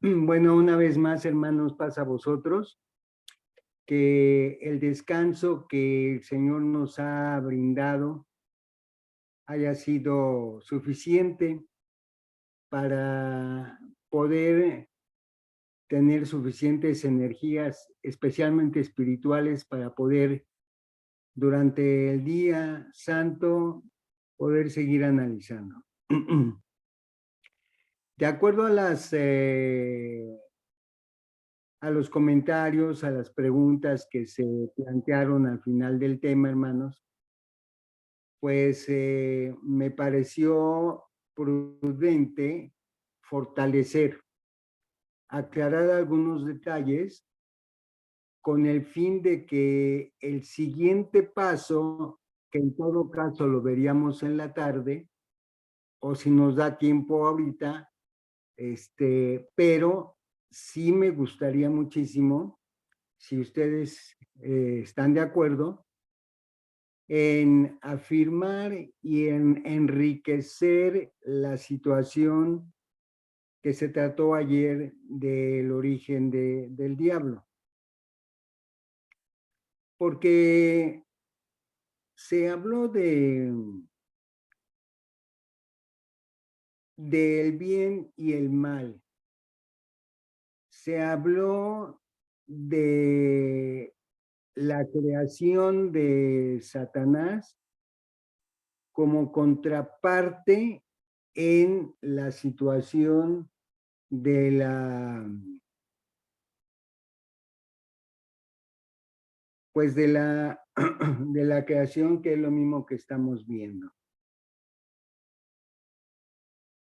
Bueno, una vez más, hermanos, pasa a vosotros que el descanso que el Señor nos ha brindado haya sido suficiente para poder tener suficientes energías, especialmente espirituales, para poder durante el día santo poder seguir analizando. De acuerdo a los comentarios, a las preguntas que se plantearon al final del tema, hermanos, pues me pareció prudente fortalecer, aclarar algunos detalles con el fin de que el siguiente paso, que en todo caso lo veríamos en la tarde, o si nos da tiempo ahorita, pero sí me gustaría muchísimo, si ustedes están de acuerdo, en afirmar y en enriquecer la situación que se trató ayer del origen del diablo. Porque se habló del bien y el mal. Se habló de la creación de Satanás como contraparte en la situación de pues de de la creación, que es lo mismo que estamos viendo.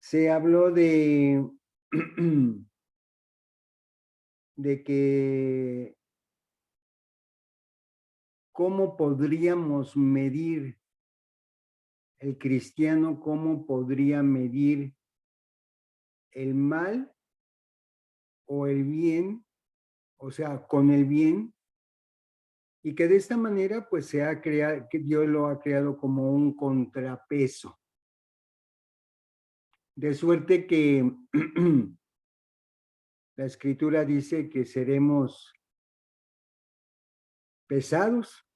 Se habló de que cómo podríamos medir el cristiano, cómo podría medir el mal o el bien, o sea, con el bien, y que de esta manera pues se ha creado, que Dios lo ha creado como un contrapeso. De suerte que la escritura dice que seremos pesados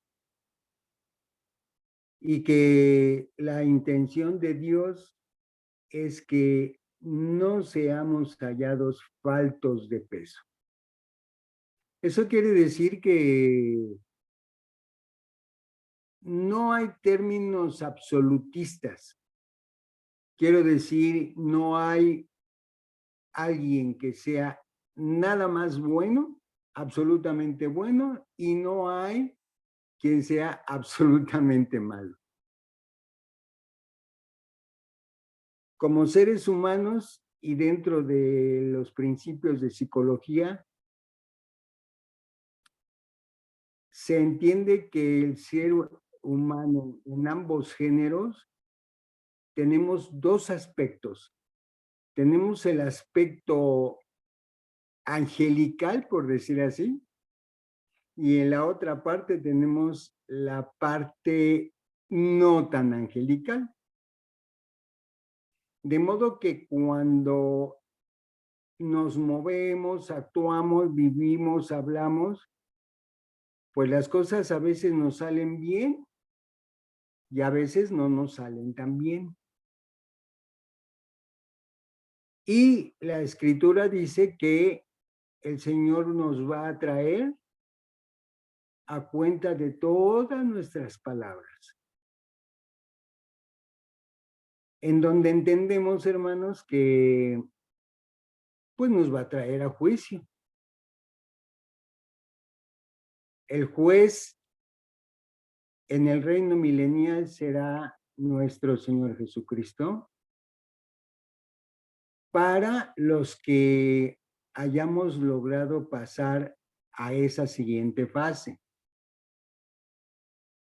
y que la intención de Dios es que no seamos hallados faltos de peso. Eso quiere decir que no hay términos absolutistas. Quiero decir, no hay alguien que sea nada más bueno, absolutamente bueno, y no hay quien sea absolutamente malo. Como seres humanos y dentro de los principios de psicología, se entiende que el ser humano en ambos géneros tenemos dos aspectos. Tenemos el aspecto angelical, por decir así, y en la otra parte tenemos la parte no tan angelical. De modo que cuando nos movemos, actuamos, vivimos, hablamos, pues las cosas a veces nos salen bien y a veces no nos salen tan bien. Y la escritura dice que el Señor nos va a traer a cuenta de todas nuestras palabras. En donde entendemos, hermanos, que pues nos va a traer a juicio. El juez en el reino milenial será nuestro Señor Jesucristo, para los que hayamos logrado pasar a esa siguiente fase.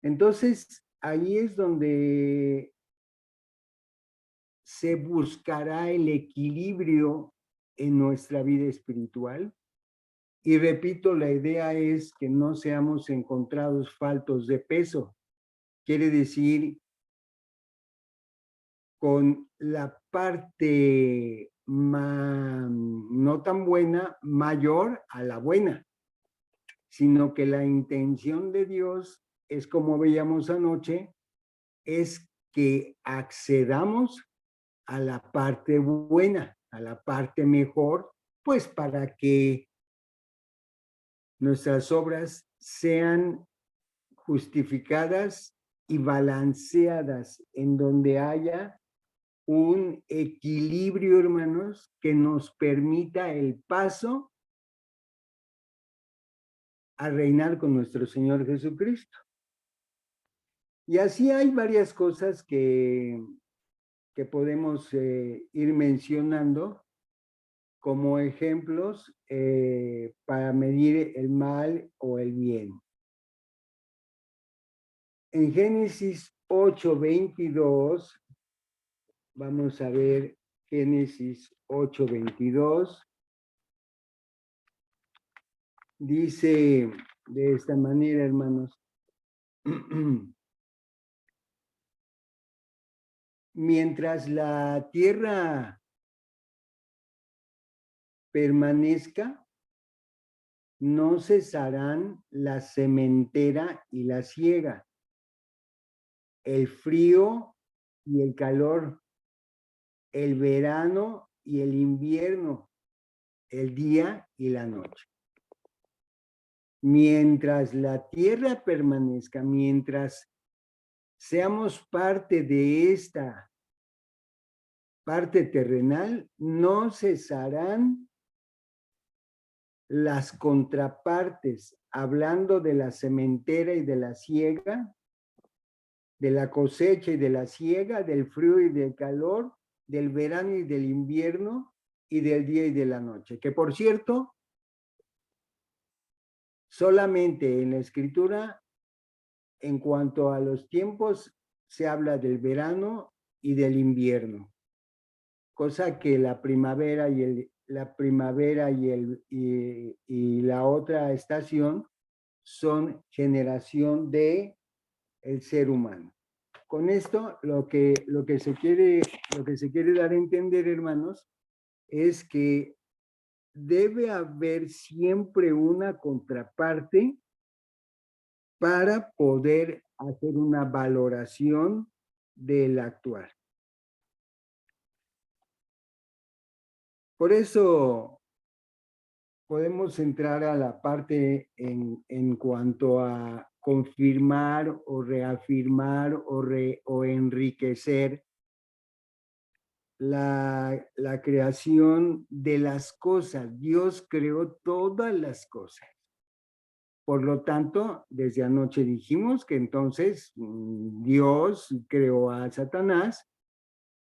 Entonces, ahí es donde se buscará el equilibrio en nuestra vida espiritual. Y repito, la idea es que no seamos encontrados faltos de peso. Quiere decir, con la parte no tan buena mayor a la buena, sino que la intención de Dios es, como veíamos anoche, es que accedamos a la parte buena, a la parte mejor, pues para que nuestras obras sean justificadas y balanceadas, en donde haya un equilibrio, hermanos, que nos permita el paso a reinar con nuestro Señor Jesucristo. Y así hay varias cosas que podemos ir mencionando como ejemplos para medir el mal o el bien. En Génesis 8:22, vamos a ver Génesis 8:22, dice de esta manera, hermanos, mientras la tierra permanezca, no cesarán la sementera y la siega, el frío y el calor, el verano y el invierno, el día y la noche. Mientras la tierra permanezca, mientras seamos parte de esta parte terrenal, no cesarán las contrapartes, hablando de la sementera y de la siega, de la cosecha y de la siega, del frío y del calor, del verano y del invierno, y del día y de la noche. Que por cierto, solamente en la Escritura, en cuanto a los tiempos, se habla del verano y del invierno, cosa que la primavera y la otra estación son generación de el ser humano. Con esto, lo que se quiere dar a entender, hermanos, es que debe haber siempre una contraparte para poder hacer una valoración del actuar. Por eso podemos entrar a la parte en cuanto a confirmar o reafirmar o enriquecer la creación de las cosas. Dios creó todas las cosas. Por lo tanto, desde anoche dijimos que entonces Dios creó a Satanás,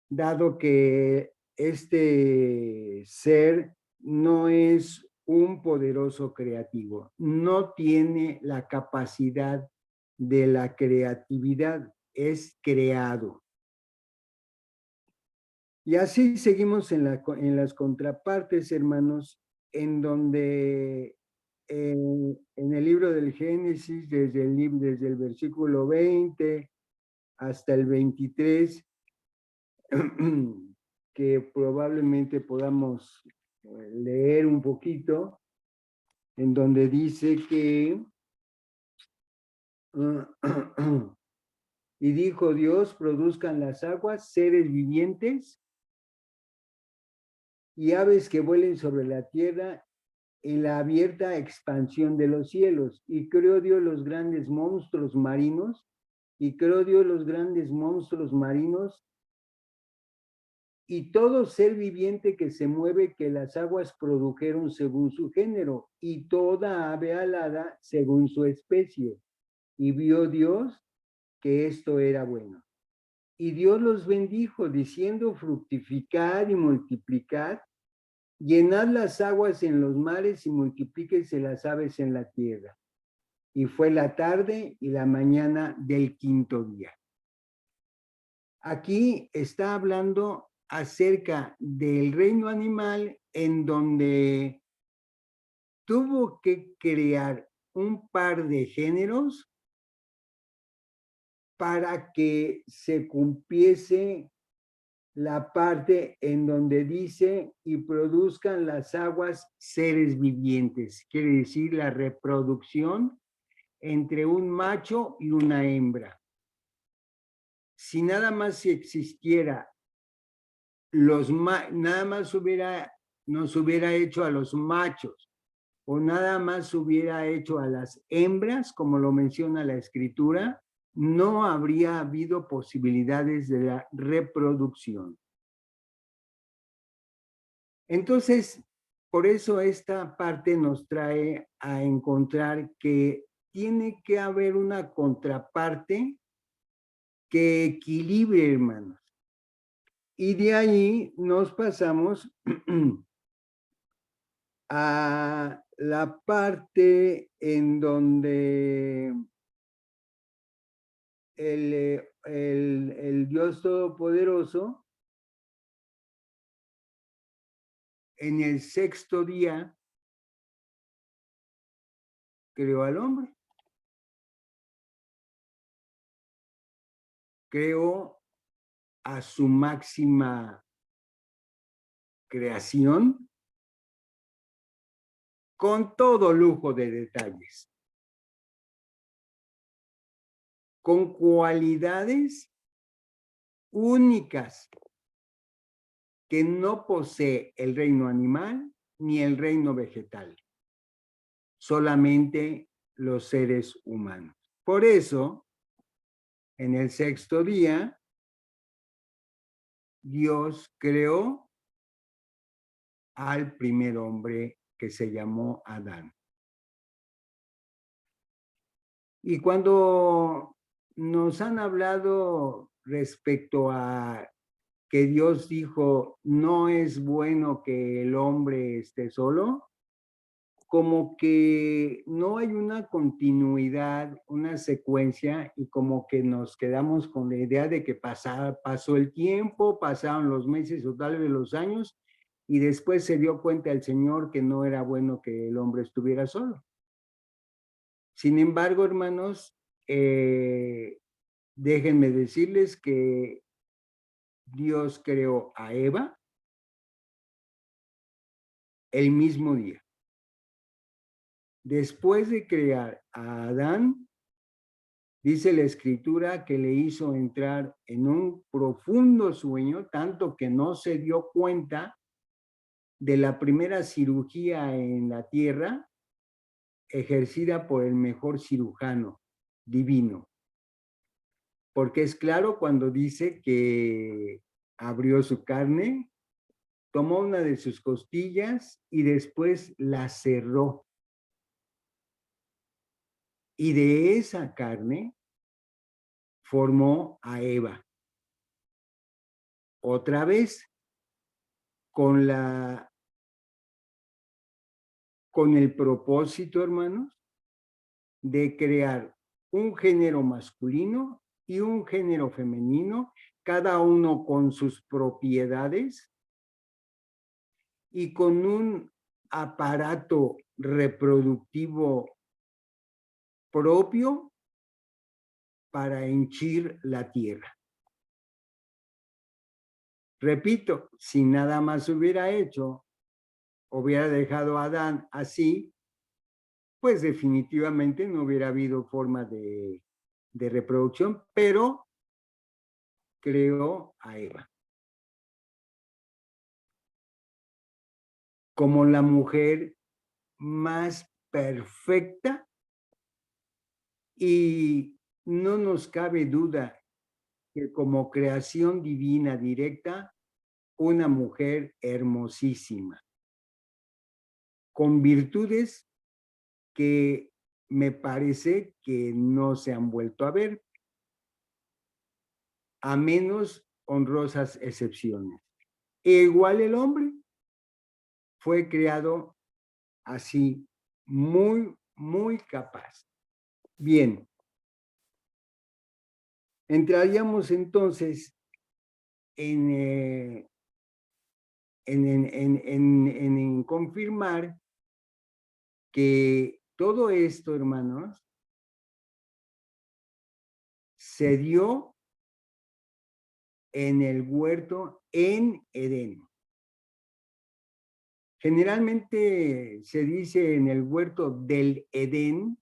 dado que este ser no es un poderoso creativo, no tiene la capacidad de la creatividad, es creado. Y así seguimos en las contrapartes, hermanos, en donde en el libro del Génesis, desde el versículo 20 hasta el 23, que probablemente podamos leer un poquito, en donde dice que y dijo Dios, produzcan las aguas seres vivientes y aves que vuelen sobre la tierra en la abierta expansión de los cielos. Y creó Dios los grandes monstruos marinos, y creó Dios los grandes monstruos marinos, y todo ser viviente que se mueve que las aguas produjeron según su género, y toda ave alada según su especie. Y vio Dios que esto era bueno. Y Dios los bendijo, diciendo, fructificad y multiplicad, llenad las aguas en los mares y multiplíquense las aves en la tierra. Y fue la tarde y la mañana del quinto día. Aquí está hablando acerca del reino animal, en donde tuvo que crear un par de géneros para que se cumpliese la parte en donde dice y produzcan las aguas seres vivientes. Quiere decir la reproducción entre un macho y una hembra. Si nada más existiera nada más nos hubiera hecho a los machos o nada más hubiera hecho a las hembras, como lo menciona la escritura, no habría habido posibilidades de la reproducción. Entonces, por eso esta parte nos trae a encontrar que tiene que haber una contraparte que equilibre, hermanos. Y de ahí nos pasamos a la parte en donde el Dios Todopoderoso en el sexto día creó al hombre. Creó a su máxima creación con todo lujo de detalles, con cualidades únicas que no posee el reino animal ni el reino vegetal, solamente los seres humanos. Por eso, en el sexto día, Dios creó al primer hombre que se llamó Adán. Y cuando nos han hablado respecto a que Dios dijo, no es bueno que el hombre esté solo, como que no hay una continuidad, una secuencia, y como que nos quedamos con la idea de que pasó el tiempo, pasaron los meses o tal vez los años, y después se dio cuenta el Señor que no era bueno que el hombre estuviera solo. Sin embargo, hermanos, déjenme decirles que Dios creó a Eva el mismo día. Después de crear a Adán, dice la escritura que le hizo entrar en un profundo sueño, tanto que no se dio cuenta de la primera cirugía en la tierra ejercida por el mejor cirujano divino. Porque es claro cuando dice que abrió su carne, tomó una de sus costillas y después la cerró. Y de esa carne formó a Eva. Otra vez, con el propósito, hermanos, de crear un género masculino y un género femenino, cada uno con sus propiedades y con un aparato reproductivo propio para henchir la tierra. Repito, si nada más hubiera hecho, hubiera dejado a Adán así, pues definitivamente no hubiera habido forma de reproducción, pero creó a Eva como la mujer más perfecta y no nos cabe duda que como creación divina directa, una mujer hermosísima, con virtudes que me parece que no se han vuelto a ver, a menos honrosas excepciones. E igual el hombre fue creado así, muy, muy capaz. Bien, entraríamos entonces en, en confirmar que todo esto, hermanos, se dio en el huerto en Edén. Generalmente se dice en el huerto del Edén,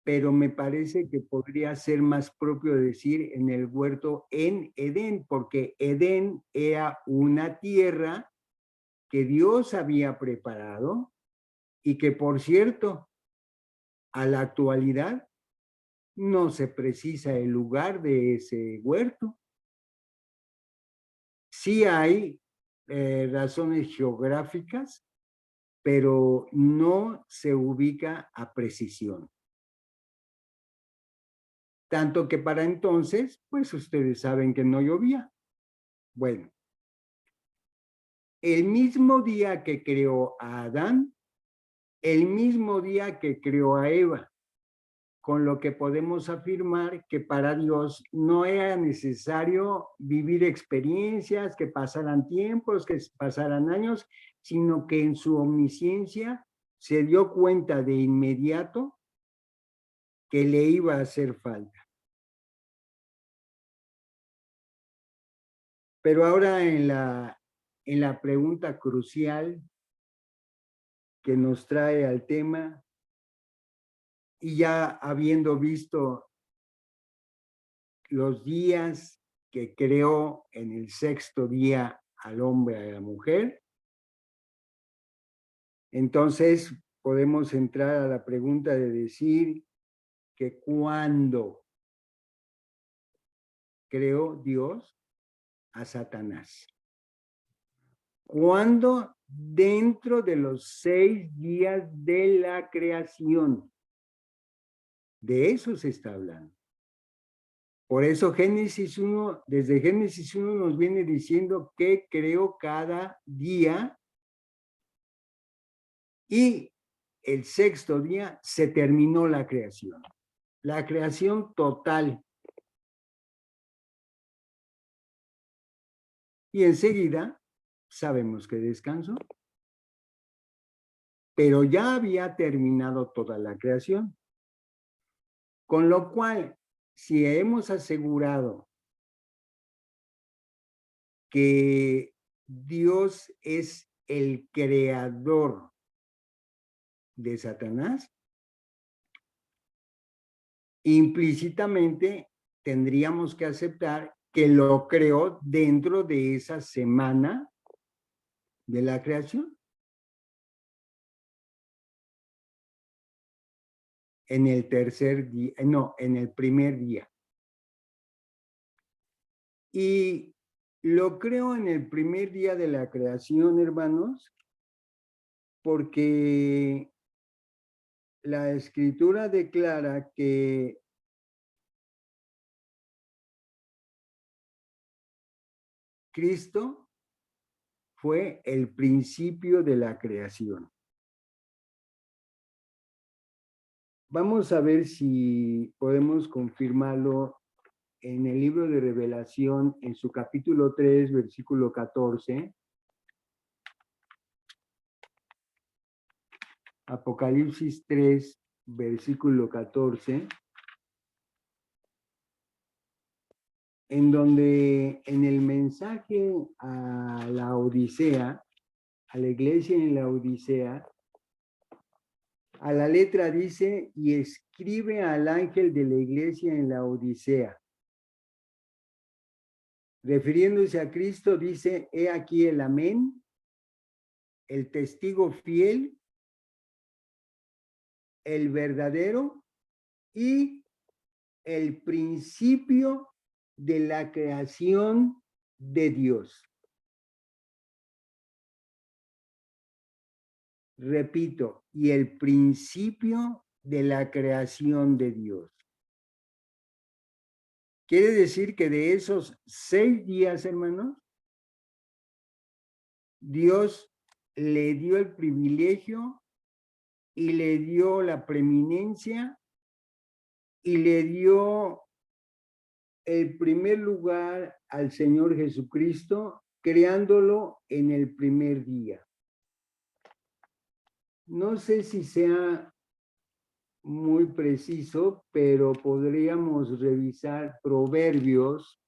pero me parece que podría ser más propio decir en el huerto en Edén, porque Edén era una tierra que Dios había preparado y que, por cierto, a la actualidad no se precisa el lugar de ese huerto. Sí hay razones geográficas, pero no se ubica a precisión. Tanto que para entonces, pues ustedes saben que no llovía. Bueno, el mismo día que creó a Adán, el mismo día que creó a Eva, con lo que podemos afirmar que para Dios no era necesario vivir experiencias, que pasaran tiempos, que pasaran años, sino que en su omnisciencia se dio cuenta de inmediato que le iba a hacer falta. Pero ahora en la pregunta crucial que nos trae al tema, y ya habiendo visto los días que creó en el sexto día al hombre y a la mujer, entonces podemos entrar a la pregunta de decir que cuando creó Dios a Satanás, cuando dentro de los 6 días de la creación, de eso se está hablando. Por eso Génesis 1, desde Génesis 1 nos viene diciendo que creó cada día y el sexto día se terminó la creación total. Y enseguida sabemos que descansó, pero ya había terminado toda la creación. Con lo cual, si hemos asegurado que Dios es el creador de Satanás, implícitamente tendríamos que aceptar que lo creó dentro de esa semana de la creación. En el tercer día, no, en el primer día. Y lo creo en el primer día de la creación, hermanos, porque la escritura declara que Cristo fue el principio de la creación. Vamos a ver si podemos confirmarlo en el libro de Revelación, en su capítulo 3, versículo 14. Apocalipsis 3, versículo 14. En donde en el mensaje a la Odisea, a la iglesia en la Odisea, a la letra dice, y escribe al ángel de la iglesia en la Odisea. Refiriéndose a Cristo, dice, he aquí el amén, el testigo fiel, el verdadero y el principio de la creación de Dios. Repito, y el principio de la creación de Dios. Quiere decir que de esos 6 días, hermanos, Dios le dio el privilegio y le dio la preeminencia y le dio el primer lugar al Señor Jesucristo, creándolo en el primer día. No sé si sea muy preciso, pero podríamos revisar Proverbios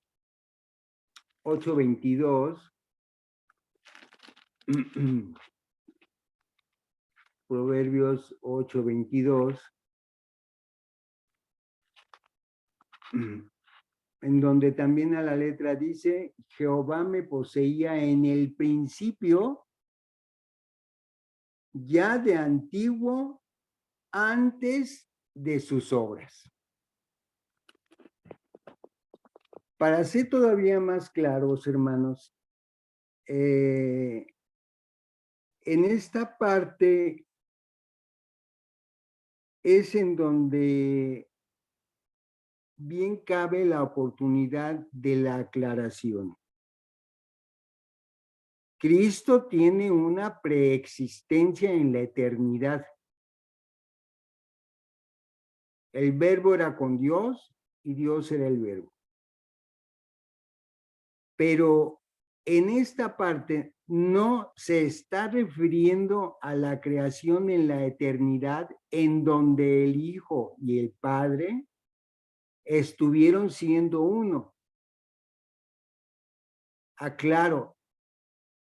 8:22. Proverbios 8:22, en donde también a la letra dice: Jehová me poseía en el principio, ya de antiguo, antes de sus obras. Para ser todavía más claros, hermanos, en esta parte es en donde bien cabe la oportunidad de la aclaración. Cristo tiene una preexistencia en la eternidad. El verbo era con Dios y Dios era el verbo. Pero en esta parte no se está refiriendo a la creación en la eternidad, en donde el Hijo y el Padre estuvieron siendo uno. Aclaro,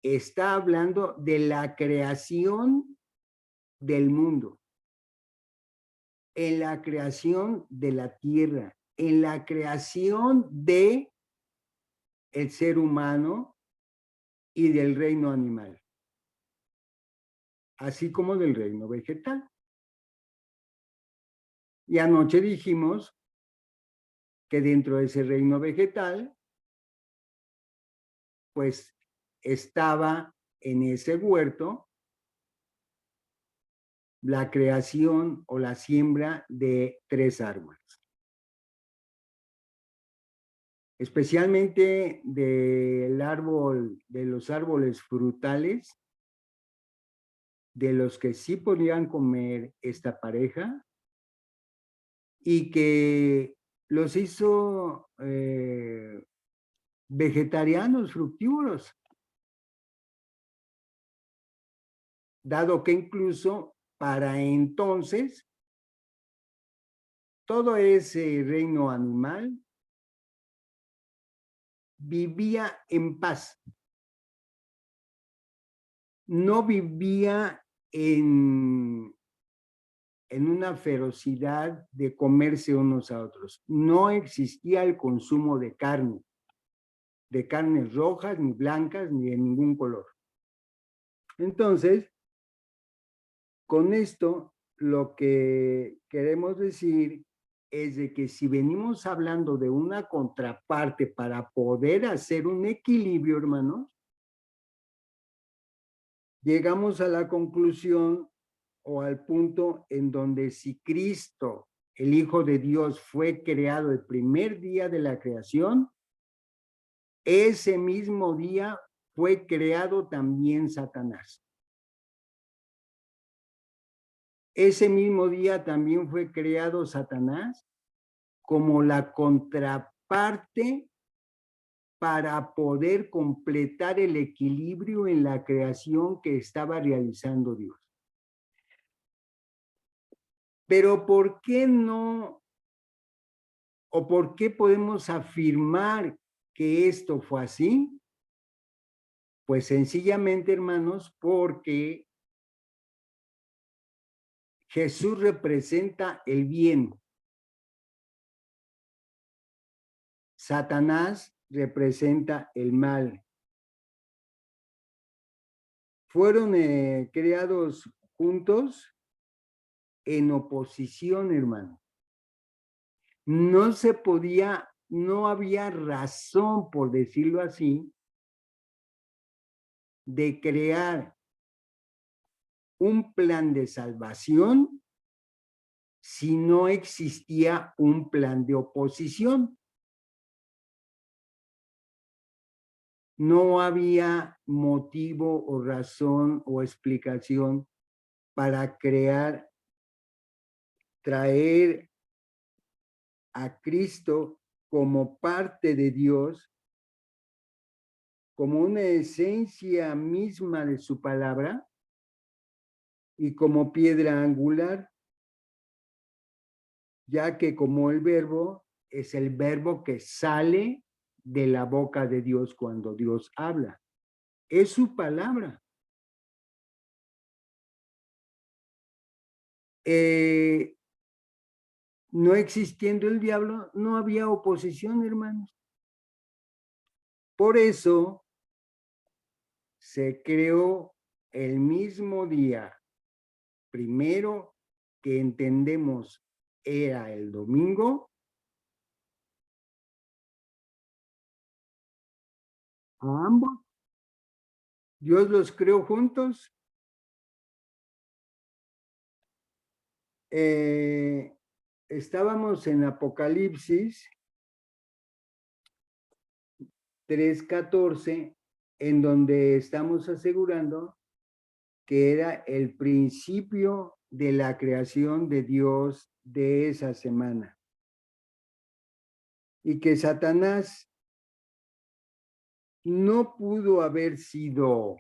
está hablando de la creación del mundo, en la creación de la tierra, en la creación de el ser humano y del reino animal, así como del reino vegetal. Y anoche dijimos que dentro de ese reino vegetal, pues estaba en ese huerto la creación o la siembra de 3 árboles. Especialmente del árbol, de los árboles frutales, de los que sí podían comer esta pareja y que los hizo vegetarianos, fructívoros, dado que incluso para entonces todo ese reino animal vivía en paz, no vivía en una ferocidad de comerse unos a otros. No existía el consumo de carnes rojas, ni blancas, ni de ningún color. Entonces, con esto, lo que queremos decir es de que si venimos hablando de una contraparte para poder hacer un equilibrio, hermanos, llegamos a la conclusión o al punto en donde si Cristo, el Hijo de Dios, fue creado el primer día de la creación, ese mismo día fue creado también Satanás. Ese mismo día también fue creado Satanás como la contraparte para poder completar el equilibrio en la creación que estaba realizando Dios. Pero ¿por qué no? ¿O por qué podemos afirmar que esto fue así? Pues sencillamente, hermanos, porque Jesús representa el bien. Satanás representa el mal. Fueron creados juntos en oposición, hermano. No se podía, no había razón, por decirlo así, de crear un plan de salvación si no existía un plan de oposición. No había motivo o razón o explicación para traer a Cristo como parte de Dios, como una esencia misma de su palabra y como piedra angular, ya que como el verbo es el verbo que sale de la boca de Dios cuando Dios habla. Es su palabra. No existiendo el diablo, no había oposición, hermanos. Por eso se creó el mismo día, primero que entendemos era el domingo, a ambos. Dios los creó juntos. Estábamos en Apocalipsis 3:14, en donde estamos asegurando que era el principio de la creación de Dios de esa semana. Y que Satanás no pudo haber sido,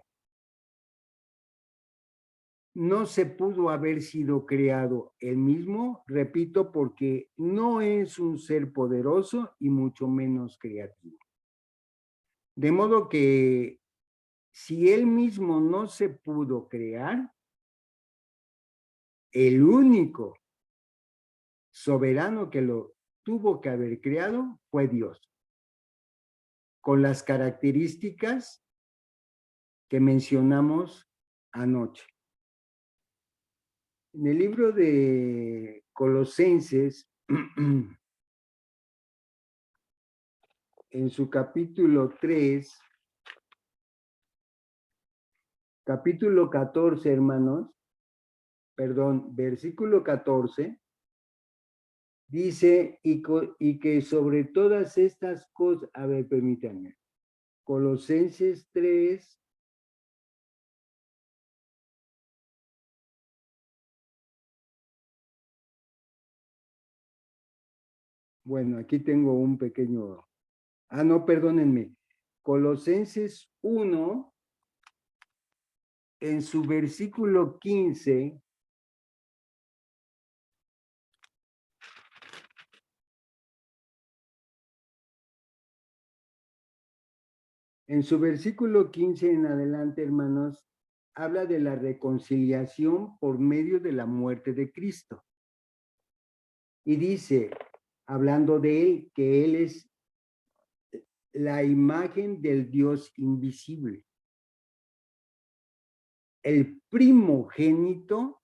no se pudo haber sido creado él mismo, repito, porque no es un ser poderoso y mucho menos creativo. De modo que si él mismo no se pudo crear, el único soberano que lo tuvo que haber creado fue Dios, con las características que mencionamos anoche. En el libro de Colosenses, en su capítulo 3, capítulo 14, hermanos, perdón, versículo 14, dice, y que sobre todas estas cosas, a ver, permítanme, Colosenses 3, bueno, aquí tengo un pequeño, no, perdónenme, Colosenses 1, en su versículo 15, en su versículo 15 en adelante, hermanos, habla de la reconciliación por medio de la muerte de Cristo. Y dice, hablando de él, que él es la imagen del Dios invisible, el primogénito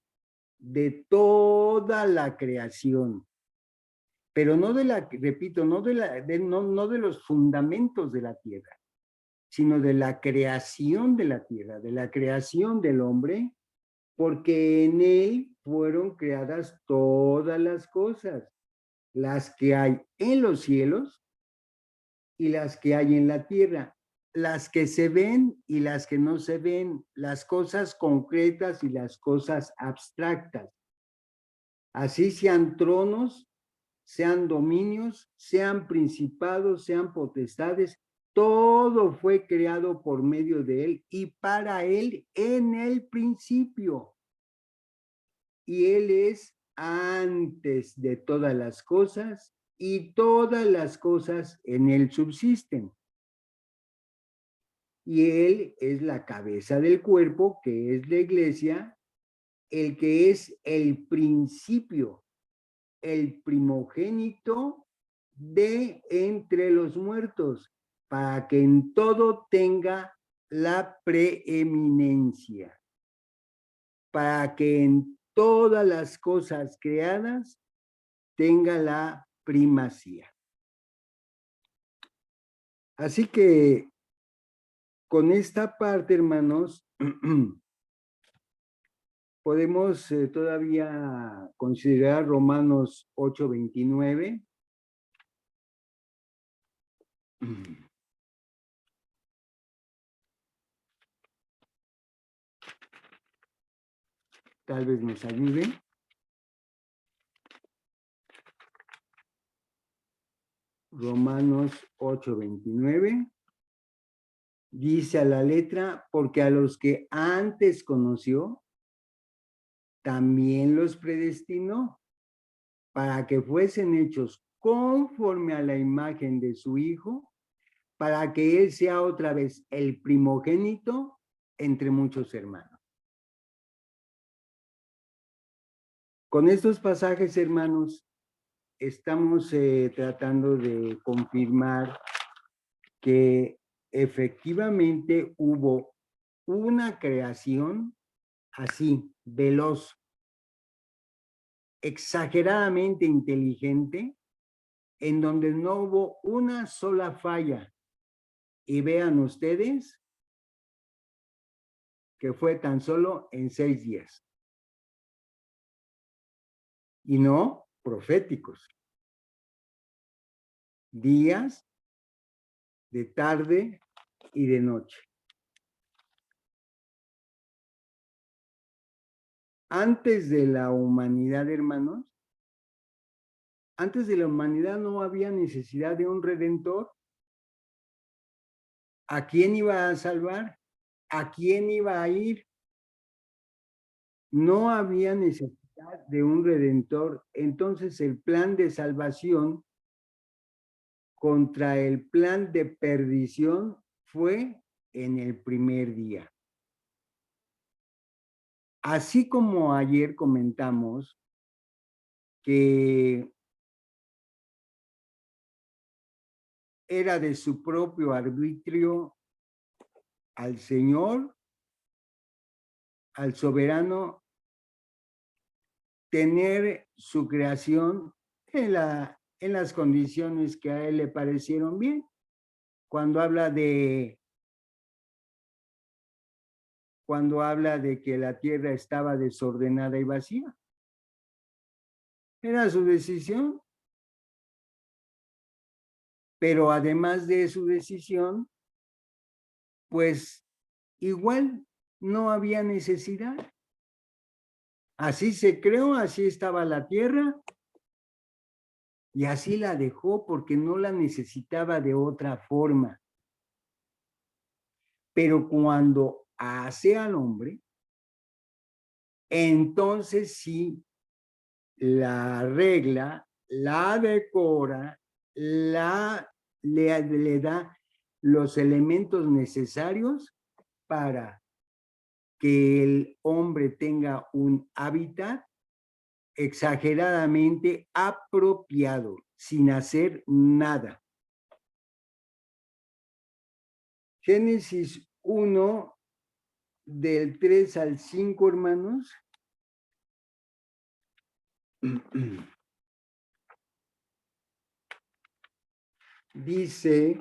de toda la creación, pero no de la, repito, no de los fundamentos de la tierra, sino de la creación de la tierra, de la creación del hombre, porque en él fueron creadas todas las cosas, las que hay en los cielos y las que hay en la tierra, las que se ven y las que no se ven, las cosas concretas y las cosas abstractas. Así sean tronos, sean dominios, sean principados, sean potestades, todo fue creado por medio de él y para él en el principio. Y él es antes de todas las cosas y todas las cosas en él subsisten. Y él es la cabeza del cuerpo, que es la iglesia, el que es el principio, el primogénito de entre los muertos, para que en todo tenga la preeminencia, para que en todas las cosas creadas tenga la primacía. Así que con esta parte, hermanos, podemos todavía considerar Romanos 8:29. Tal vez nos ayude. Romanos 8:29. Dice a la letra, porque a los que antes conoció, también los predestinó para que fuesen hechos conforme a la imagen de su Hijo, para que él sea otra vez el primogénito entre muchos hermanos. Con estos pasajes, hermanos, estamos tratando de confirmar que efectivamente hubo una creación así, veloz, exageradamente inteligente, en donde no hubo una sola falla. Y vean ustedes que fue tan solo en 6 días. Y no proféticos. Días de tarde y de noche. Antes de la humanidad, hermanos, antes de la humanidad no había necesidad de un redentor. ¿A quién iba a salvar? ¿A quién iba a ir? No había necesidad de un redentor. Entonces el plan de salvación contra el plan de perdición fue en el primer día. Así como ayer comentamos que era de su propio arbitrio al Señor, al soberano, tener su creación en las condiciones que a él le parecieron bien. Cuando habla de que la tierra estaba desordenada y vacía. Era su decisión. Pero además de su decisión, pues igual no había necesidad. Así se creó, así estaba la tierra y así la dejó porque no la necesitaba de otra forma. Pero cuando hace al hombre, entonces sí la regla, la decora, le da los elementos necesarios para que el hombre tenga un hábitat exageradamente apropiado, sin hacer nada. Génesis 1, del 3 al 5, hermanos. Dice,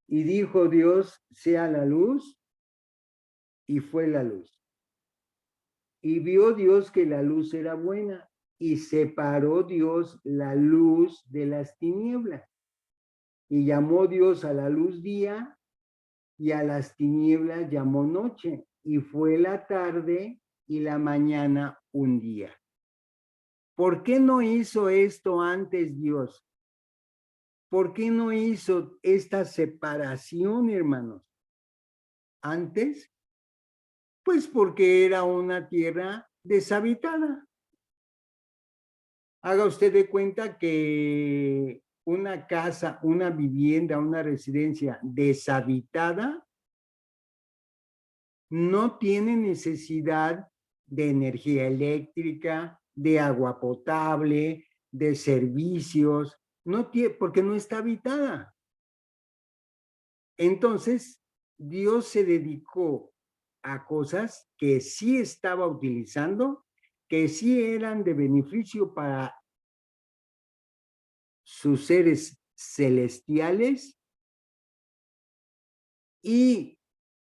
y dijo Dios, sea la luz, y fue la luz. Y vio Dios que la luz era buena, y separó Dios la luz de las tinieblas. Y llamó Dios a la luz día, y a las tinieblas llamó noche. Y fue la tarde y la mañana un día. ¿Por qué no hizo esto antes Dios? ¿Por qué no hizo esta separación, hermanos? Antes, pues porque era una tierra deshabitada. Haga usted de cuenta que una casa, una vivienda, una residencia deshabitada no tiene necesidad de energía eléctrica, de agua potable, de servicios, no tiene, porque no está habitada. Entonces, Dios se dedicó a cosas que sí estaba utilizando, que sí eran de beneficio para sus seres celestiales, y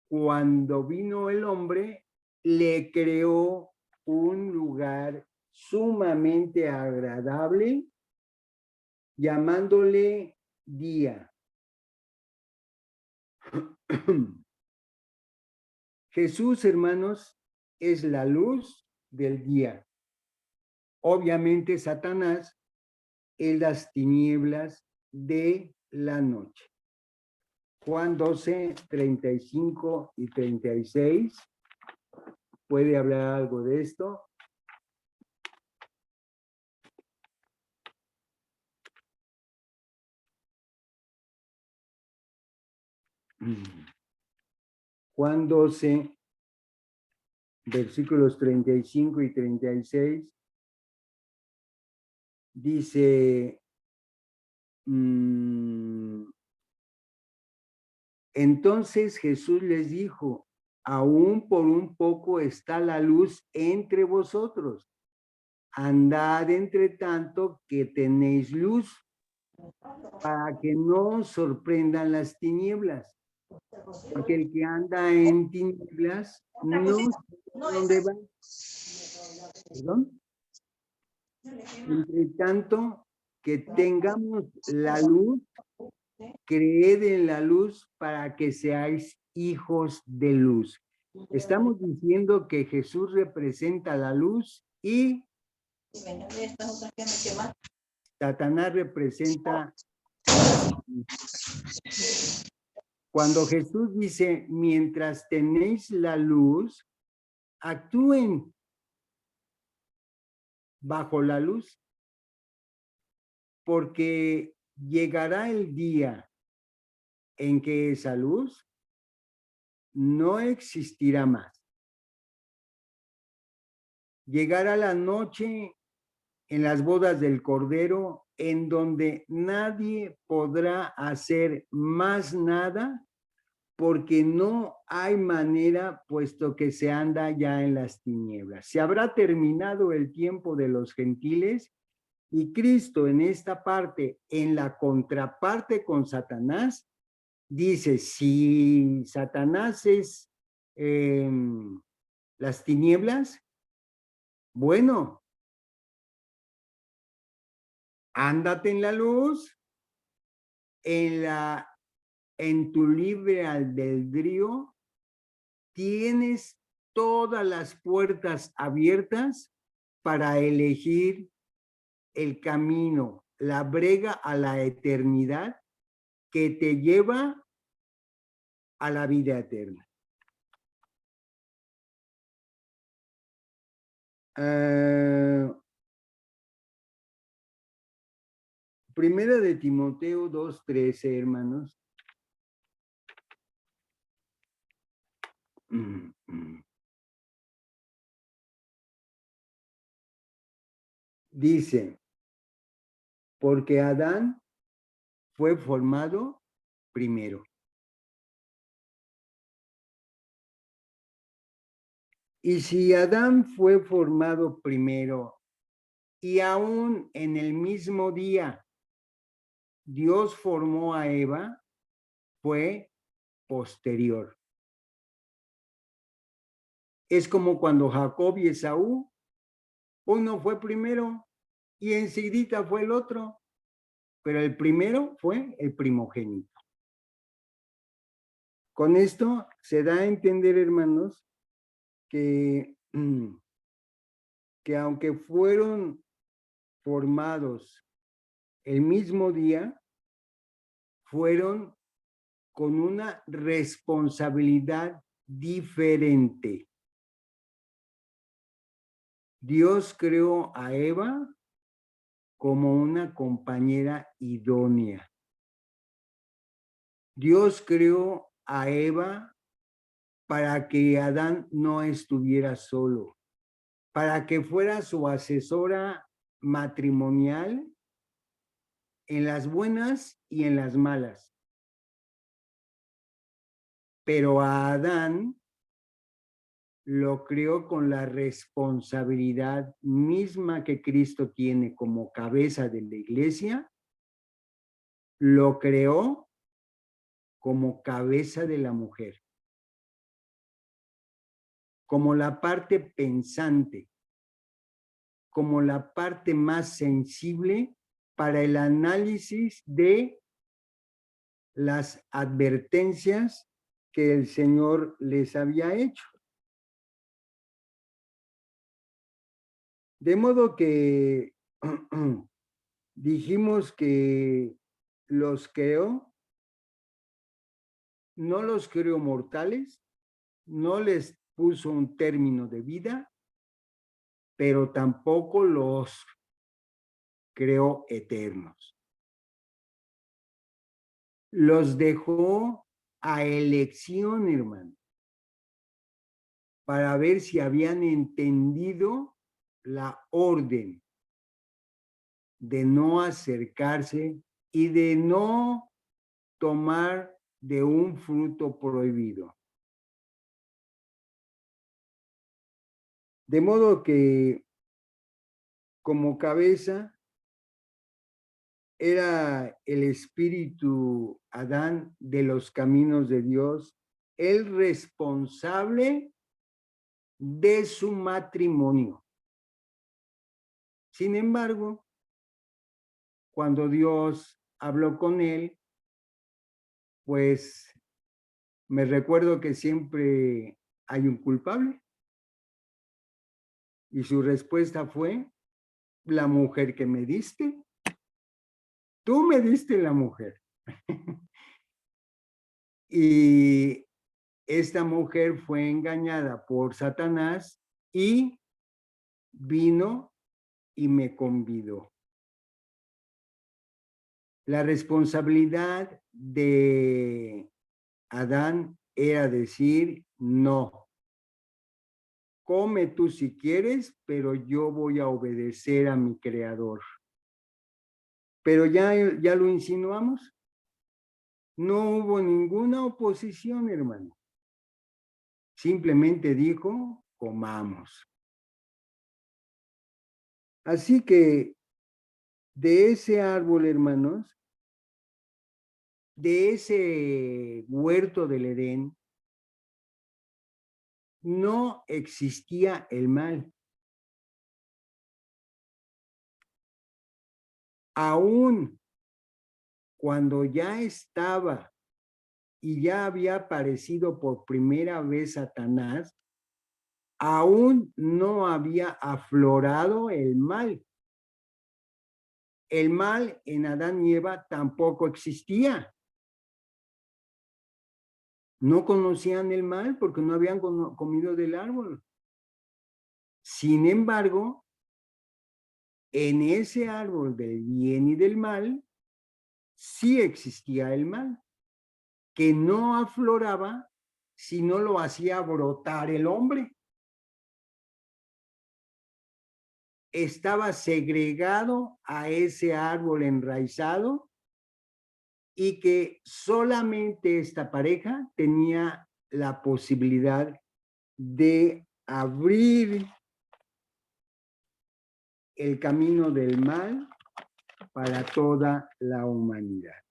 cuando vino el hombre, le creó un lugar sumamente agradable, llamándole día. Jesús, hermanos, es la luz del día. Obviamente, Satanás es las tinieblas de la noche. Juan 12, 35 y 36. ¿Puede hablar algo de esto? Juan 12, versículos 35 y 36, dice, entonces Jesús les dijo, aún por un poco está la luz entre vosotros. Andad entre tanto que tenéis luz, para que no os sorprendan las tinieblas. Porque el que anda en tinieblas no sabe dónde va. ¿Perdón? Entre tanto que tengamos la luz, creed en la luz para que seáis hijos de luz. Estamos diciendo que Jesús representa la luz y Satanás representa la luz. Cuando Jesús dice, mientras tenéis la luz, actúen bajo la luz, porque llegará el día en que esa luz no existirá más. Llegará la noche en las bodas del Cordero, en donde nadie podrá hacer más nada, porque no hay manera, puesto que se anda ya en las tinieblas. Se habrá terminado el tiempo de los gentiles y Cristo en esta parte, en la contraparte con Satanás, dice, si Satanás es las tinieblas, bueno, ándate en la luz, en tu libre albedrío, tienes todas las puertas abiertas para elegir el camino, la brega a la eternidad que te lleva a la vida eterna. Primera de Timoteo 2:13, hermanos. Dice, porque Adán fue formado primero. Y si Adán fue formado primero y aún en el mismo día Dios formó a Eva, fue posterior. Es como cuando Jacob y Esaú, uno fue primero y enseguida fue el otro, pero el primero fue el primogénito. Con esto se da a entender, hermanos, que aunque fueron formados el mismo día, fueron con una responsabilidad diferente. Dios creó a Eva como una compañera idónea. Dios creó a Eva para que Adán no estuviera solo, para que fuera su asesora matrimonial en las buenas y en las malas. Pero a Adán lo creó con la responsabilidad misma que Cristo tiene como cabeza de la iglesia, lo creó como cabeza de la mujer, como la parte pensante, como la parte más sensible para el análisis de las advertencias que el Señor les había hecho. De modo que dijimos que los creó, no los creó mortales, no les puso un término de vida, pero tampoco los creó eternos. Los dejó a elección, hermano, para ver si habían entendido la orden de no acercarse y de no tomar de un fruto prohibido. De modo que, como cabeza, era el espíritu Adán de los caminos de Dios, el responsable de su matrimonio. Sin embargo, cuando Dios habló con él, pues me recuerdo que siempre hay un culpable. Y su respuesta fue, la mujer que me diste. Tú me diste la mujer. Y esta mujer fue engañada por Satanás y vino y me convidó. La responsabilidad de Adán era decir, no, come tú si quieres, pero yo voy a obedecer a mi creador. Pero ya lo insinuamos. No hubo ninguna oposición, hermano. Simplemente dijo, comamos. Así que de ese árbol, hermanos, de ese huerto del Edén, no existía el mal. Aún cuando ya estaba y ya había aparecido por primera vez Satanás, aún no había aflorado el mal. El mal en Adán y Eva tampoco existía. No conocían el mal porque no habían comido del árbol. Sin embargo, en ese árbol del bien y del mal, sí existía el mal, que no afloraba si no lo hacía brotar el hombre. Estaba segregado a ese árbol enraizado y que solamente esta pareja tenía la posibilidad de abrir el camino del mal para toda la humanidad.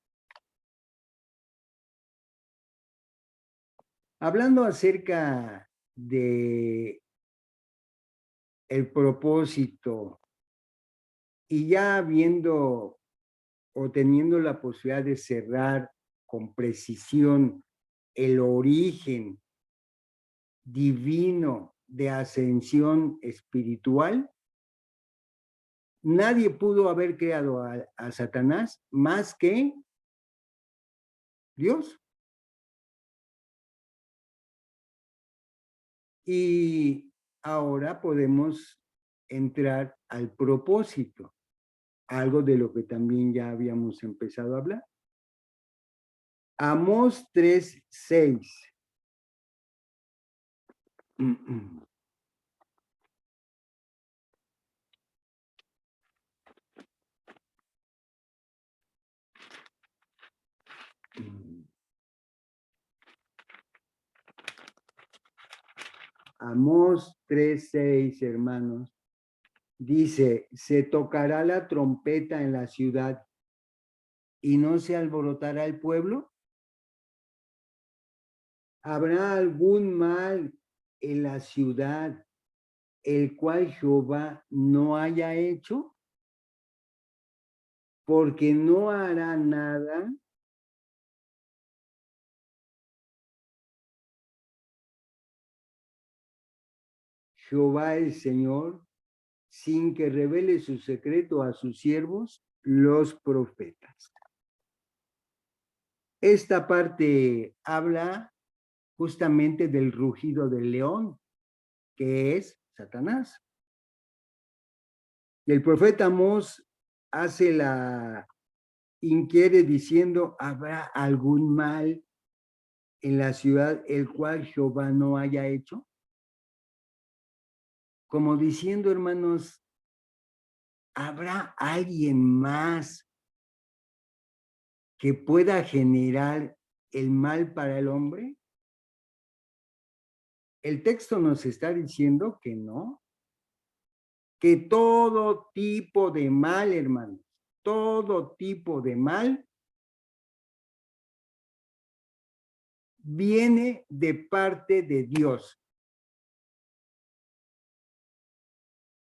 Hablando acerca de el propósito y ya viendo o teniendo la posibilidad de cerrar con precisión el origen divino de ascensión espiritual, nadie pudo haber creado a Satanás más que Dios. Y ahora podemos entrar al propósito, algo de lo que también ya habíamos empezado a hablar. Amós 3:6. Amós 3:6, hermanos, dice, se tocará la trompeta en la ciudad y no se alborotará el pueblo. ¿Habrá algún mal en la ciudad el cual Jehová no haya hecho? Porque no hará nada Jehová el Señor sin que revele su secreto a sus siervos, los profetas. Esta parte habla justamente del rugido del león, que es Satanás. Y el profeta Amós hace inquiere diciendo, ¿habrá algún mal en la ciudad el cual Jehová no haya hecho? Como diciendo, hermanos, ¿habrá alguien más que pueda generar el mal para el hombre? El texto nos está diciendo que no, que todo tipo de mal, hermanos, todo tipo de mal viene de parte de Dios.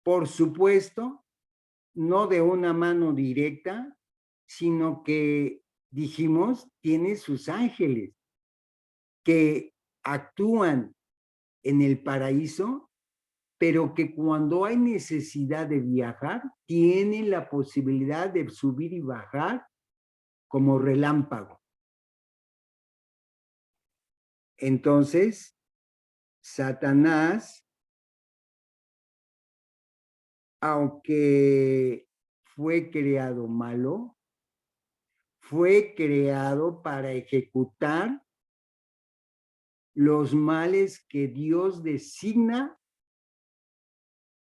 Por supuesto, no de una mano directa, sino que dijimos, tiene sus ángeles que actúan en el paraíso, pero que cuando hay necesidad de viajar, tienen la posibilidad de subir y bajar como relámpago. Entonces, Satanás, aunque fue creado malo, fue creado para ejecutar los males que Dios designa,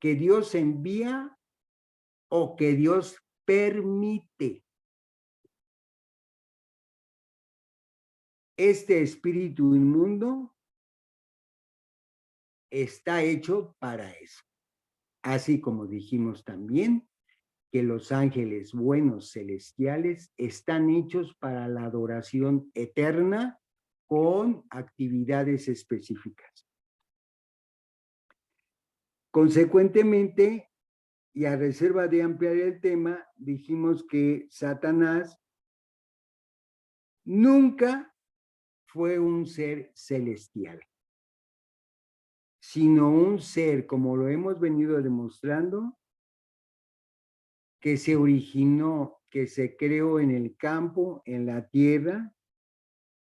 que Dios envía o que Dios permite. Este espíritu inmundo está hecho para eso. Así como dijimos también que los ángeles buenos celestiales están hechos para la adoración eterna con actividades específicas. Consecuentemente, y a reserva de ampliar el tema, dijimos que Satanás nunca fue un ser celestial, sino un ser, como lo hemos venido demostrando, que se originó, que se creó en el campo, en la tierra,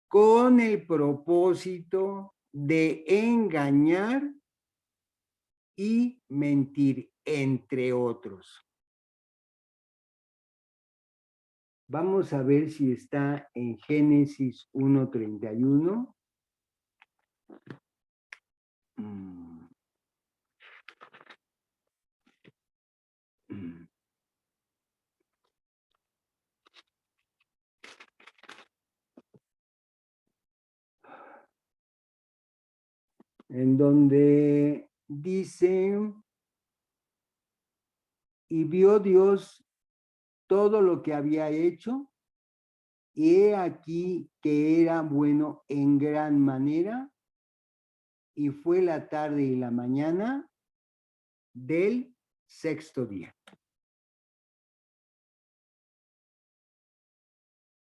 con el propósito de engañar y mentir, entre otros. Vamos a ver si está en Génesis 1:31. En donde dice, y vio Dios todo lo que había hecho, y he aquí que era bueno en gran manera, y fue la tarde y la mañana del sexto día.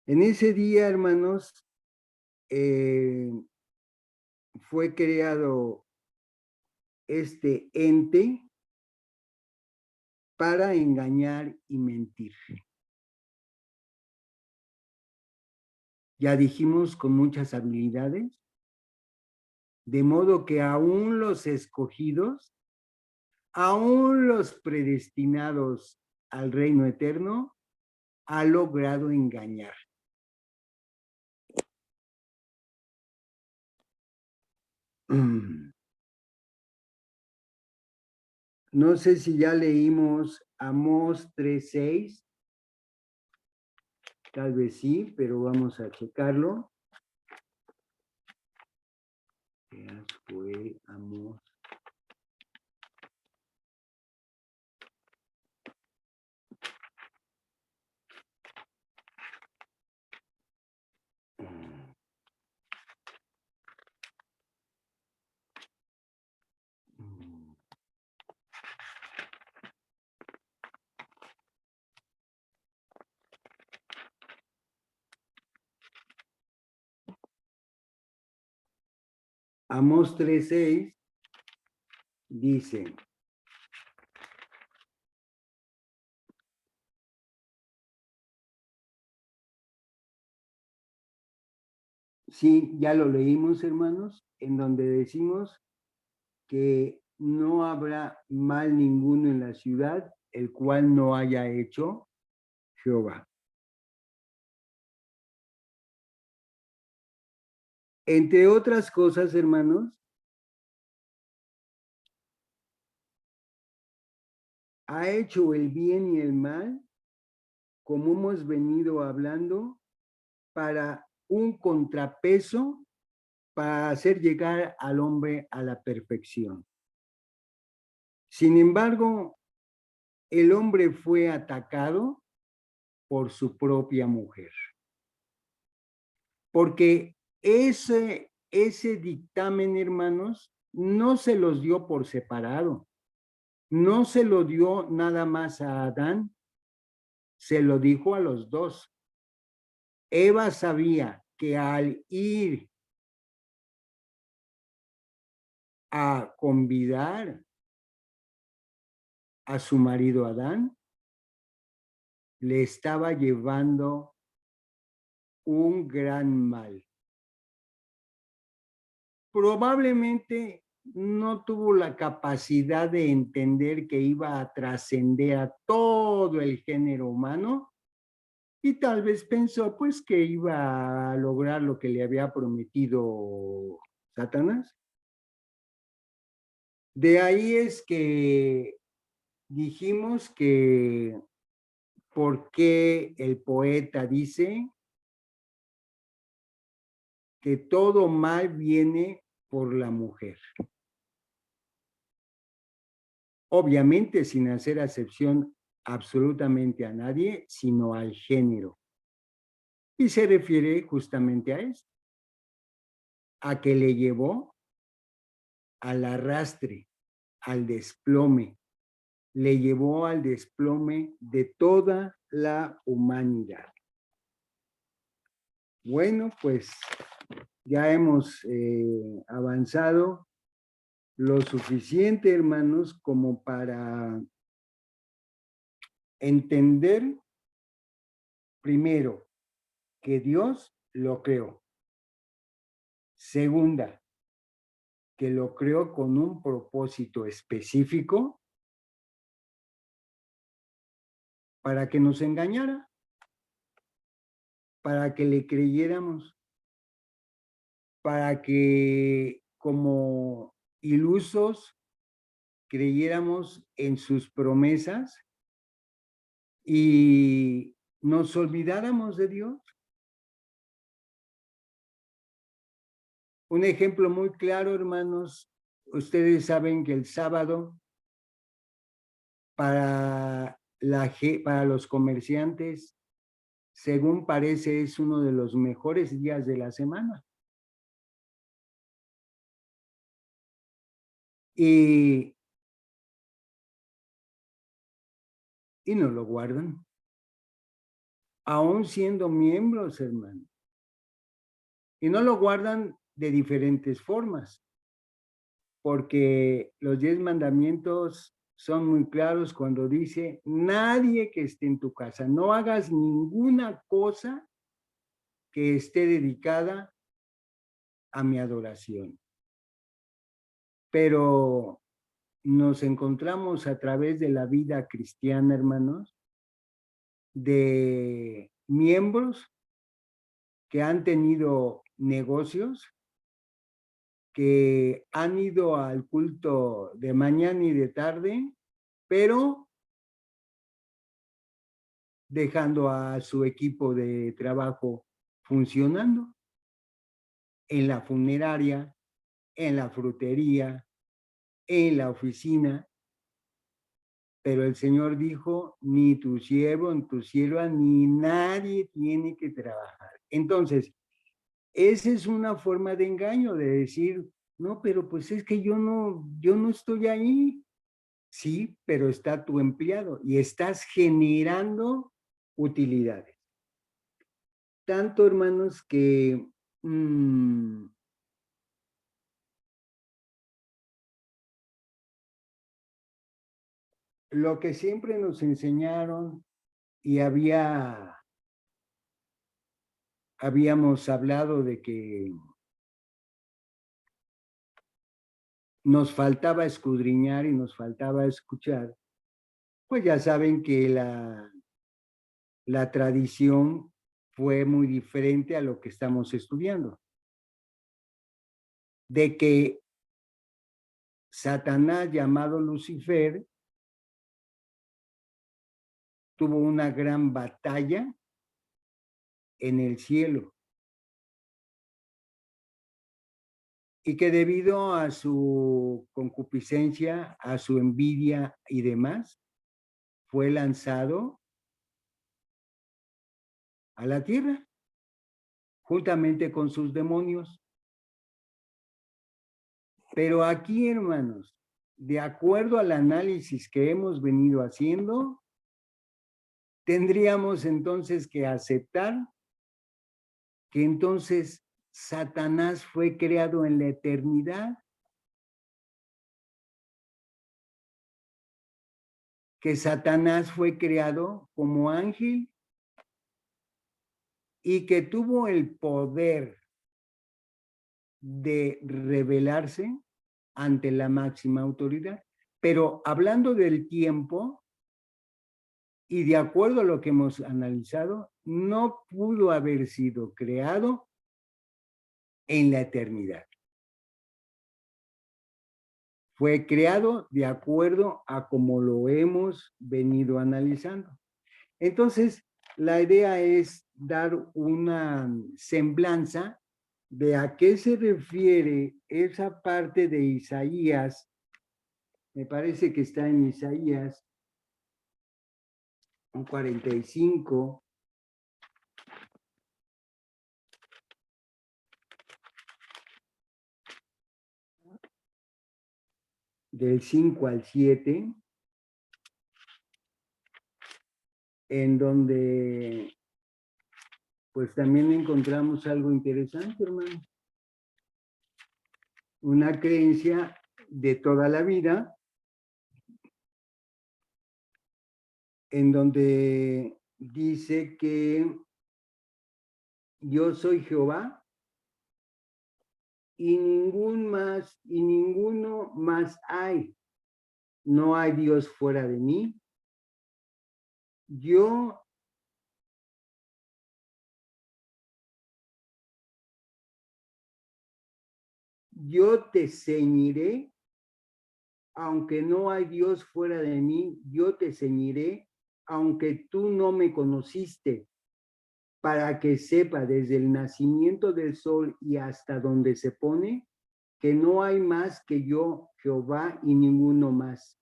En ese día, hermanos, fue creado este ente para engañar y mentir. Ya dijimos, con muchas habilidades, de modo que aún los escogidos, aún los predestinados al reino eterno, ha logrado engañar. No sé si ya leímos Amós 3:6. Tal vez sí, pero vamos a checarlo. Fue Amós. Amós 3:6 dice, sí, ya lo leímos, hermanos, en donde decimos que no habrá mal ninguno en la ciudad, el cual no haya hecho Jehová. Entre otras cosas, hermanos, ha hecho el bien y el mal, como hemos venido hablando, para un contrapeso, para hacer llegar al hombre a la perfección. Sin embargo, el hombre fue atacado por su propia mujer, porque ese dictamen, hermanos, no se los dio por separado, no se lo dio nada más a Adán, se lo dijo a los dos. Eva sabía que al ir a convidar a su marido Adán, le estaba llevando un gran mal. Probablemente no tuvo la capacidad de entender que iba a trascender a todo el género humano y tal vez pensó pues que iba a lograr lo que le había prometido Satanás. De ahí es que dijimos que por qué el poeta dice que todo mal viene por la mujer. Obviamente sin hacer acepción absolutamente a nadie, sino al género. Y se refiere justamente a esto, a que le llevó al arrastre, al desplome, le llevó al desplome de toda la humanidad. Bueno, pues ya hemos avanzado lo suficiente, hermanos, como para entender primero que Dios lo creó. Segunda, que lo creó con un propósito específico para que nos engañara, para que le creyéramos, para que como ilusos creyéramos en sus promesas y nos olvidáramos de Dios. Un ejemplo muy claro, hermanos, ustedes saben que el sábado para los comerciantes, según parece, es uno de los mejores días de la semana. Y no lo guardan, aún siendo miembros, hermano. Y no lo guardan de diferentes formas, porque los 10 mandamientos son muy claros cuando dice, nadie que esté en tu casa, no hagas ninguna cosa que esté dedicada a mi adoración. Pero nos encontramos a través de la vida cristiana, hermanos, de miembros que han tenido negocios, que han ido al culto de mañana y de tarde, pero dejando a su equipo de trabajo funcionando en la funeraria, en la frutería, en la oficina. Pero el Señor dijo, ni tu siervo, ni tu sierva, ni nadie tiene que trabajar. Entonces, esa es una forma de engaño, de decir, no, pero pues es que yo no estoy ahí. Sí, pero está tu empleado y estás generando utilidades. Tanto, hermanos, que lo que siempre nos enseñaron y habíamos hablado de que nos faltaba escudriñar y nos faltaba escuchar, pues ya saben que la tradición fue muy diferente a lo que estamos estudiando. de que Satanás, llamado Lucifer, tuvo una gran batalla en el cielo y que debido a su concupiscencia, a su envidia y demás, fue lanzado a la tierra juntamente con sus demonios. Pero aquí, hermanos, de acuerdo al análisis que hemos venido haciendo, tendríamos entonces que aceptar que entonces Satanás fue creado en la eternidad, que Satanás fue creado como ángel y que tuvo el poder de rebelarse ante la máxima autoridad. Pero hablando del tiempo, y de acuerdo a lo que hemos analizado, no pudo haber sido creado en la eternidad. Fue creado de acuerdo a como lo hemos venido analizando. Entonces, la idea es dar una semblanza de a qué se refiere esa parte de Isaías. Me parece que está en Isaías 45, del 5 al 7, en donde pues también encontramos algo interesante, hermano. Una creencia de toda la vida, en donde dice que yo soy Jehová y ninguno más hay. No hay Dios fuera de mí. Yo te ceñiré, aunque no hay Dios fuera de mí, yo te ceñiré, aunque tú no me conociste, para que sepa desde el nacimiento del sol y hasta donde se pone, que no hay más que yo, Jehová, y ninguno más,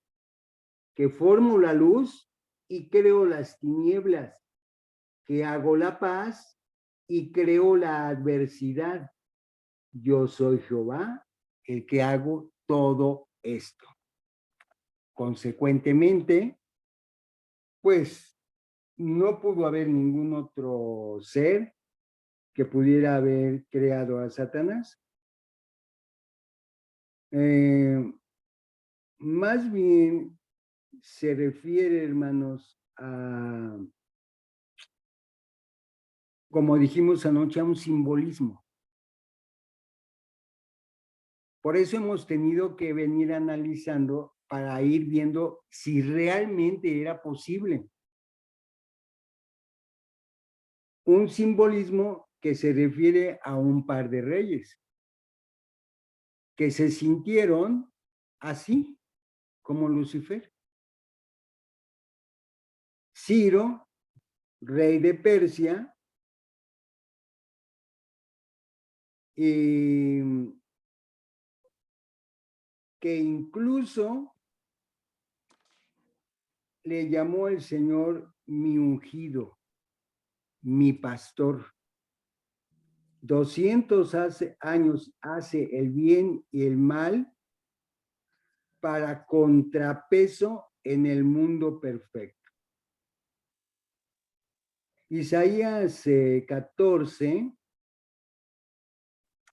que formo la luz y creo las tinieblas, que hago la paz y creo la adversidad. Yo soy Jehová, el que hago todo esto. Consecuentemente, pues no pudo haber ningún otro ser que pudiera haber creado a Satanás. Más bien se refiere, hermanos, a, como dijimos anoche, a un simbolismo. Por eso hemos tenido que venir analizando para ir viendo si realmente era posible. Un simbolismo que se refiere a un par de reyes que se sintieron así como Lucifer. Ciro, rey de Persia, que incluso le llamó el Señor mi ungido, mi pastor. 200 años hace el bien y el mal para contrapeso en el mundo perfecto. Isaías 14,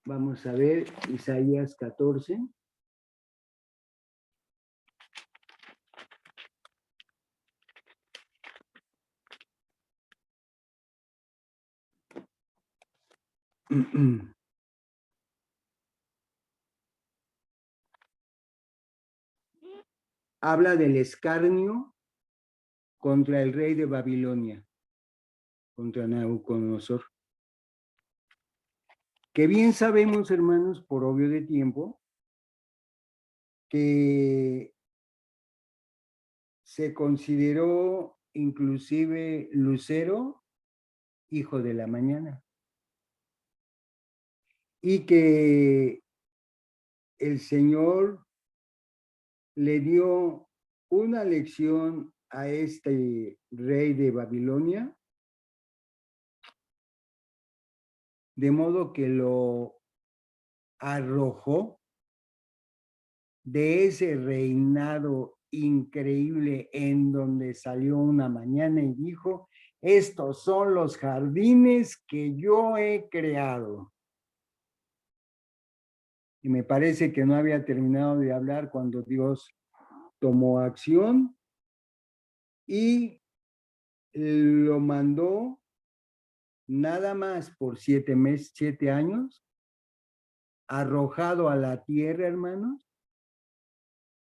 vamos a ver, Isaías 14. Habla del escarnio contra el rey de Babilonia, contra Nabucodonosor, Que bien sabemos, hermanos, por obvio de tiempo, que se consideró inclusive Lucero hijo de la mañana, y que el Señor le dio una lección a este rey de Babilonia, de modo que lo arrojó de ese reinado increíble en donde salió una mañana y dijo: estos son los jardines que yo he creado. Y me parece que no había terminado de hablar cuando Dios tomó acción y lo mandó nada más por 7 meses, 7 años, arrojado a la tierra, hermanos,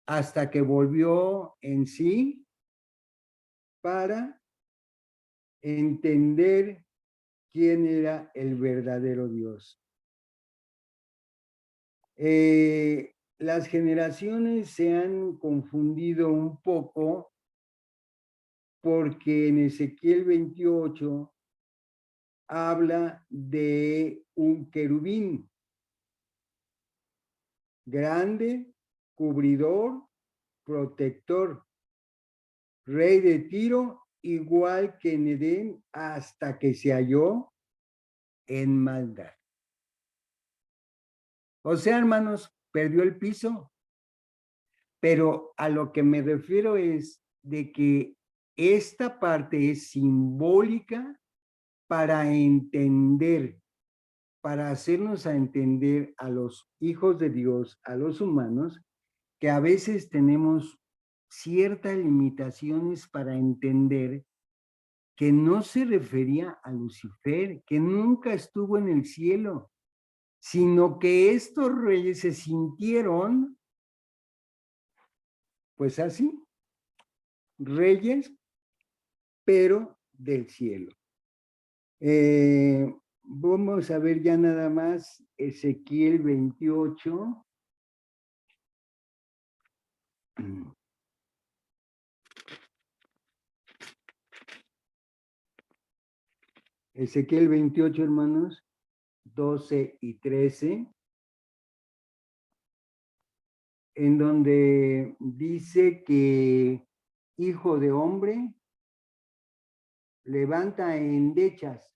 hasta que volvió en sí para entender quién era el verdadero Dios. Las generaciones se han confundido un poco porque en Ezequiel 28 habla de un querubín grande, cubridor, protector, rey de Tiro, igual que en Edén, hasta que se halló en maldad. O sea, hermanos, perdió el piso. Pero a lo que me refiero es de que esta parte es simbólica para entender, para hacernos a entender a los hijos de Dios, a los humanos, que a veces tenemos ciertas limitaciones para entender que no se refería a Lucifer, que nunca estuvo en el cielo, sino que estos reyes se sintieron, pues así, reyes, pero del cielo. Vamos a ver ya nada más Ezequiel 28. Ezequiel 28, hermanos, 12 y 13, en donde dice que, hijo de hombre, levanta endechas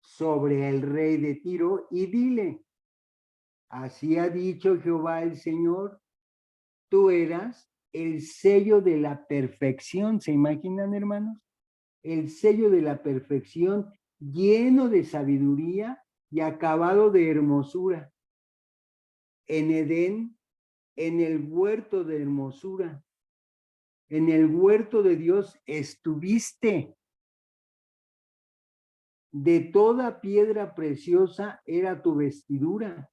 sobre el rey de Tiro y dile: así ha dicho Jehová el Señor, tú eras el sello de la perfección. ¿Se imaginan, hermanos? El sello de la perfección, lleno de sabiduría y acabado de hermosura. En Edén, en el huerto de hermosura, en el huerto de Dios estuviste. De toda piedra preciosa era tu vestidura,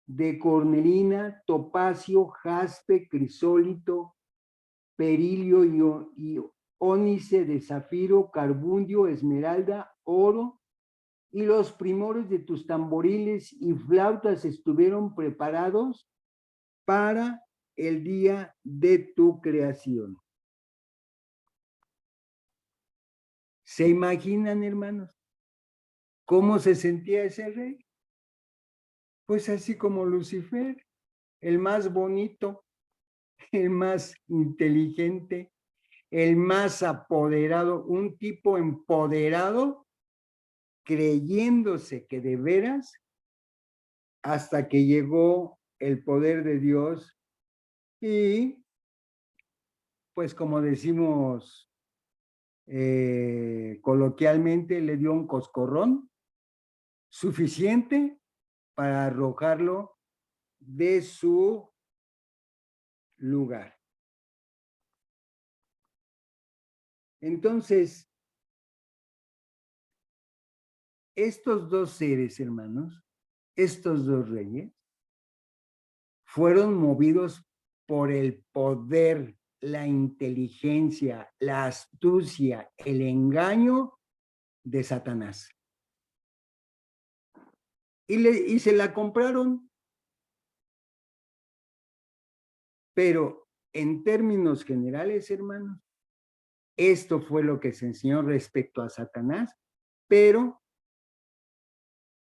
de cornelina, topacio, jaspe, crisólito, berilio y ónice, de zafiro, carbundio, esmeralda, oro, y los primores de tus tamboriles y flautas estuvieron preparados para el día de tu creación. ¿Se imaginan, hermanos, cómo se sentía ese rey? Pues así como Lucifer, el más bonito, el más inteligente, el más apoderado, un tipo empoderado, creyéndose que de veras, hasta que llegó el poder de Dios y, pues como decimos coloquialmente, le dio un coscorrón suficiente para arrojarlo de su lugar. Entonces, estos dos seres, hermanos, estos dos reyes, fueron movidos por el poder, la inteligencia, la astucia, el engaño de Satanás. y se la compraron. Pero en términos generales, hermanos, esto fue lo que se enseñó respecto a Satanás, pero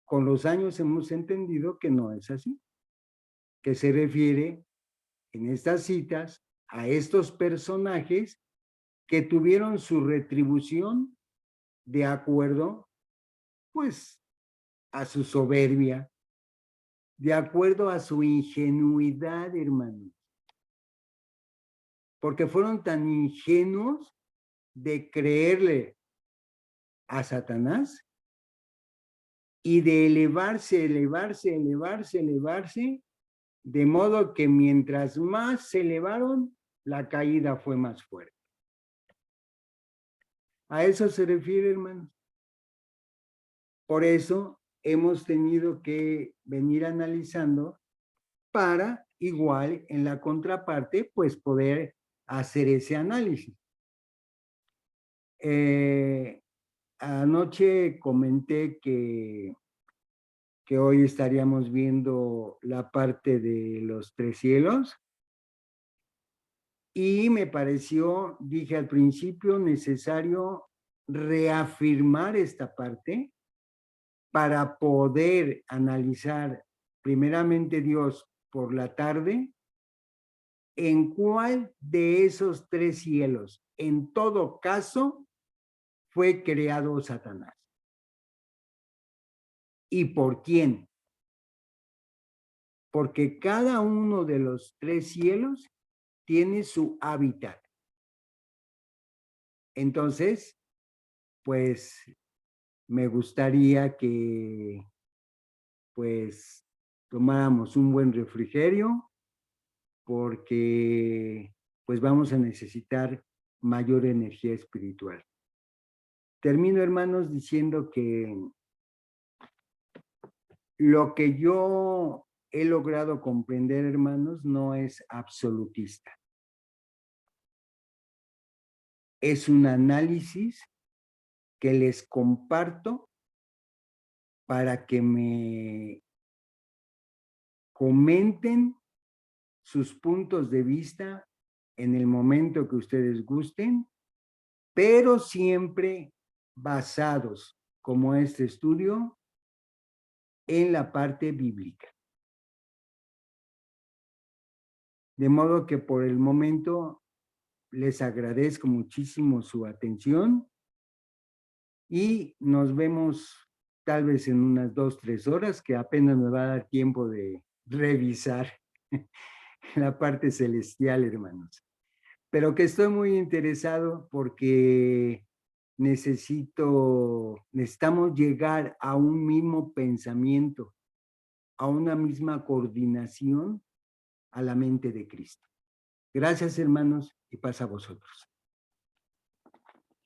con los años hemos entendido que no es así, que se refiere en estas citas a estos personajes que tuvieron su retribución de acuerdo, pues, a su soberbia, de acuerdo a su ingenuidad, hermanos, porque fueron tan ingenuos de creerle a Satanás y de elevarse, de modo que mientras más se elevaron, la caída fue más fuerte. A eso se refiere, hermanos. Por eso hemos tenido que venir analizando para igual en la contraparte, pues poder hacer ese análisis. Anoche comenté que hoy estaríamos viendo la parte de los tres cielos y me pareció, dije al principio, necesario reafirmar esta parte para poder analizar primeramente Dios por la tarde, en cuál de esos tres cielos, en todo caso, fue creado Satanás. ¿Y por quién? Porque cada uno de los tres cielos tiene su hábitat. Entonces, pues, me gustaría que, pues, tomáramos un buen refrigerio, porque, pues, vamos a necesitar mayor energía espiritual. Termino, hermanos, diciendo que lo que yo he logrado comprender, hermanos, no es absolutista. Es un análisis que les comparto para que me comenten sus puntos de vista en el momento que ustedes gusten, pero siempre basados, como este estudio, en la parte bíblica. De modo que por el momento les agradezco muchísimo su atención y nos vemos tal vez en unas 2-3 horas, que apenas me va a dar tiempo de revisar la parte celestial, hermanos. Pero que estoy muy interesado porque necesitamos llegar a un mismo pensamiento, a una misma coordinación a la mente de Cristo. Gracias, hermanos, y paz a vosotros.